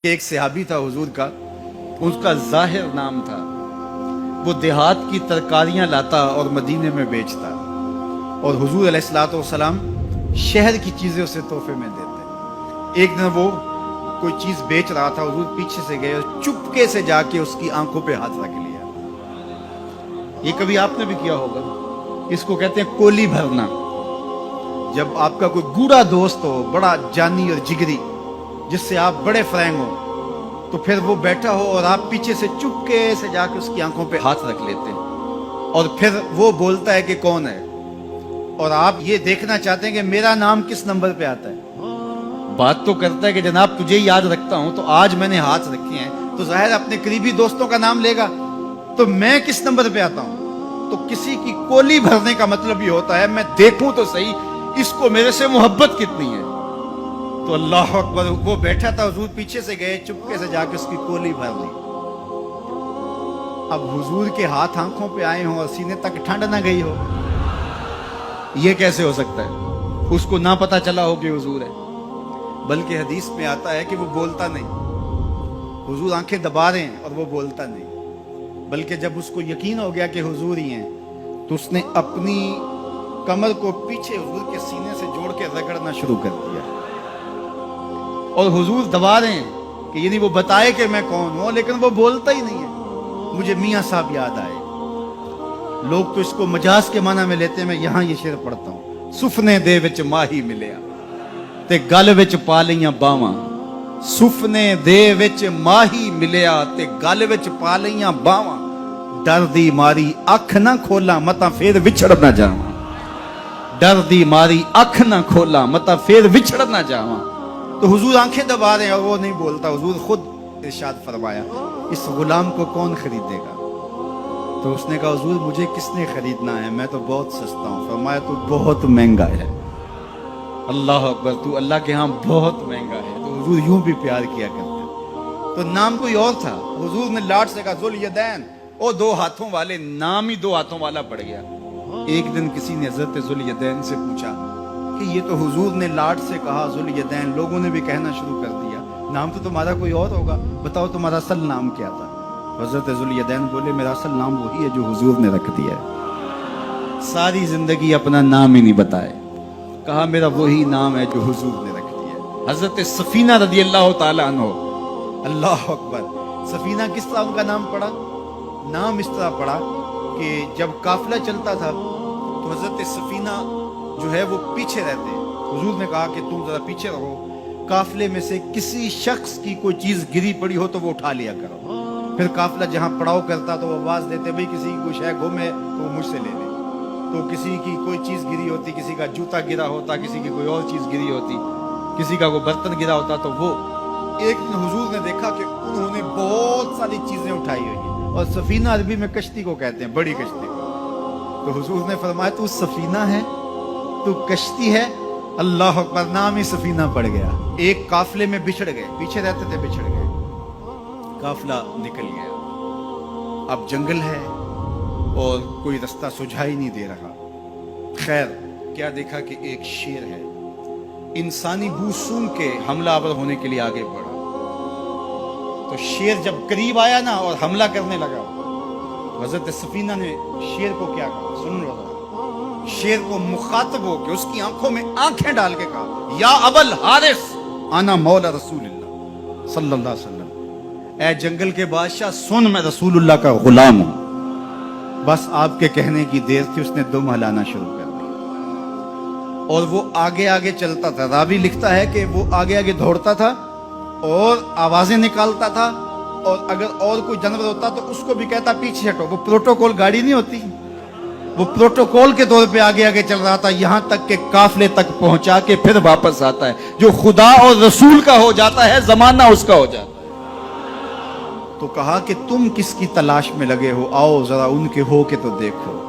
ایک صحابی تھا حضور کا، اس کا ظاہر نام تھا، وہ دیہات کی ترکاریاں لاتا اور مدینے میں بیچتا، اور حضور علیہ الصلوۃ والسلام شہر کی چیزیں اسے تحفے میں دیتے۔ ایک دن وہ کوئی چیز بیچ رہا تھا، حضور پیچھے سے گئے، چپکے سے جا کے اس کی آنکھوں پہ ہاتھ رکھ لیا۔ یہ کبھی آپ نے بھی کیا ہوگا، اس کو کہتے ہیں کولی بھرنا۔ جب آپ کا کوئی گوڑا دوست ہو، بڑا جانی اور جگری، جس سے آپ بڑے فرینگ ہو، تو پھر وہ بیٹھا ہو اور آپ پیچھے سے چپکے سے جا کے اس کی آنکھوں پہ ہاتھ رکھ لیتے ہیں، اور پھر وہ بولتا ہے کہ کون ہے، اور آپ یہ دیکھنا چاہتے ہیں کہ میرا نام کس نمبر پہ آتا ہے۔ بات تو کرتا ہے کہ جناب تجھے یاد رکھتا ہوں، تو آج میں نے ہاتھ رکھے ہیں تو ظاہر اپنے قریبی دوستوں کا نام لے گا، تو میں کس نمبر پہ آتا ہوں۔ تو کسی کی کولی بھرنے کا مطلب یہ ہوتا ہے میں دیکھوں تو صحیح اس کو میرے سے محبت کتنی ہے۔ تو اللہ اکبر، وہ بیٹھا تھا، حضور پیچھے سے گئے، چپکے سے جا کے اس کی کولی بھر لی۔ اب حضور کے ہاتھ آنکھوں پہ آئے ہوں اور سینے تک ٹھنڈ نہ گئی ہو، یہ کیسے ہو سکتا ہے؟ اس کو نہ پتا چلا ہو کہ حضور ہے، بلکہ حدیث میں آتا ہے کہ وہ بولتا نہیں۔ حضور آنکھیں دبا رہے ہیں اور وہ بولتا نہیں، بلکہ جب اس کو یقین ہو گیا کہ حضور ہی ہیں، تو اس نے اپنی کمر کو پیچھے حضور کے سینے سے جوڑ کے رگڑنا شروع کر دیا، اور حضور دبا رہے ہیں کہ یعنی وہ بتائے کہ میں کون ہوں، لیکن وہ بولتا ہی نہیں ہے۔ مجھے میاں صاحب یاد آئے، لوگ تو اس کو مجاز کے معنی میں لیتے ہیں، میں یہاں یہ شعر پڑھتا ہوں۔ سفنے دے وچ ماہی ملیا تے گل وچ پا لیاں باواں، سفنے دے وچ ماہی ملیا تے گل وچ پا لیاں باواں، ڈر دی ماری اکھ نہ کھولاں متاں پھر وچھڑ نہ جاواں، ڈر دی ماری اکھ نہ کھولاں متاں پھر وچھڑ نہ جاواں۔ تو حضور آنکھیں دبا رہے ہیں اور وہ نہیں بولتا۔ حضور خود ارشاد فرمایا، اس غلام کو کون خریدے گا؟ تو اس نے کہا حضور مجھے کس نے خریدنا ہے، میں تو بہت سستا ہوں۔ فرمایا تو بہت مہنگا ہے۔ اللہ اکبر، تو اللہ کے ہاں بہت مہنگا ہے۔ تو حضور یوں بھی پیار کیا کرتے۔ تو نام کوئی اور تھا، حضور نے لاٹ سے کہا ذوالیدین، او دو ہاتھوں والے، نام ہی دو ہاتھوں والا پڑ گیا۔ ایک دن کسی نے حضرت ذوالیدین سے پوچھا کہ یہ تو حضور نے لاٹ سے کہا ذوالیدین، لوگوں نے بھی کہنا شروع کر دیا، نام تو تمہارا کوئی اور ہوگا، بتاؤ تمہارا اصل نام کیا تھا؟ حضرت ذوالیدین بولے میرا اصل نام وہی ہے جو حضور نے رکھ دیا ہے۔ ساری زندگی اپنا نام ہی نہیں بتائے، کہا میرا وہی نام ہے جو حضور نے رکھ دیا ہے۔ حضرت سفینہ رضی اللہ تعالیٰ عنہ، اللہ اکبر، سفینہ کس طرح ان کا نام پڑا؟ نام اس طرح پڑا کہ جب قافلہ چلتا تھا تو حضرت سفینہ جو ہے وہ پیچھے رہتے، حضور نے کہا کہ تم ذرا پیچھے رہو، قافلے میں سے کسی شخص کی کوئی چیز گری پڑی ہو تو وہ اٹھا لیا کرو۔ پھر قافلہ جہاں پڑاؤ کرتا تو وہ آواز دیتے بھئی کسی کی کوئی شے گم ہے تو وہ مجھ سے لے لے۔ تو کسی کی کوئی چیز گری ہوتی، کسی کا جوتا گرا ہوتا، کسی کی کوئی اور چیز گری ہوتی، کسی کا کوئی برتن گرا ہوتا، تو وہ ایک دن حضور نے دیکھا کہ انہوں نے بہت ساری چیزیں اٹھائی ہوئی ہیں، اور سفینہ عربی میں کشتی کو کہتے ہیں، بڑی کشتی کو۔ تو حضور نے فرمایا تو سفینہ ہے، تو کشتی ہے؟ اللہ اکبر، نام ہی سفینہ پڑ گیا۔ ایک قافلے میں بچھڑ گئے، پیچھے رہتے تھے، بچھڑ گئے، قافلہ نکل گیا۔ اب جنگل ہے اور کوئی رستہ سجھائی نہیں دے رہا۔ خیر کیا دیکھا کہ ایک شیر ہے، انسانی بو سونگ کے حملہ آور ہونے کے لیے آگے بڑھا۔ تو شیر جب قریب آیا نا اور حملہ کرنے لگا، تو حضرت سفینہ نے شیر کو کیا کہا، سن لو ذرا۔ شیر کو مخاطب ہو کے اس کی آنکھوں میں آنکھیں ڈال کے کہا، یا ابل حارث انا مولا رسول اللہ صلی اللہ علیہ وسلم، اے جنگل کے بادشاہ سن، میں رسول اللہ کا غلام ہوں۔ بس آپ کے کہنے کی دیر تھی، اس نے دم ہلانا شروع کر دیا، اور وہ آگے آگے چلتا تھا۔ راوی لکھتا ہے کہ وہ آگے آگے دوڑتا تھا اور آوازیں نکالتا تھا، اور اگر اور کوئی جانور ہوتا تو اس کو بھی کہتا پیچھے ہٹو۔ وہ پروٹوکول گاڑی نہیں ہوتی، وہ پروٹوکول کے طور پہ آگے آگے چل رہا تھا، یہاں تک کہ قافلے تک پہنچا کے پھر واپس آتا ہے۔ جو خدا اور رسول کا ہو جاتا ہے، زمانہ اس کا ہو جاتا ہے۔ تو کہا کہ تم کس کی تلاش میں لگے ہو، آؤ ذرا ان کے ہو کے تو دیکھو۔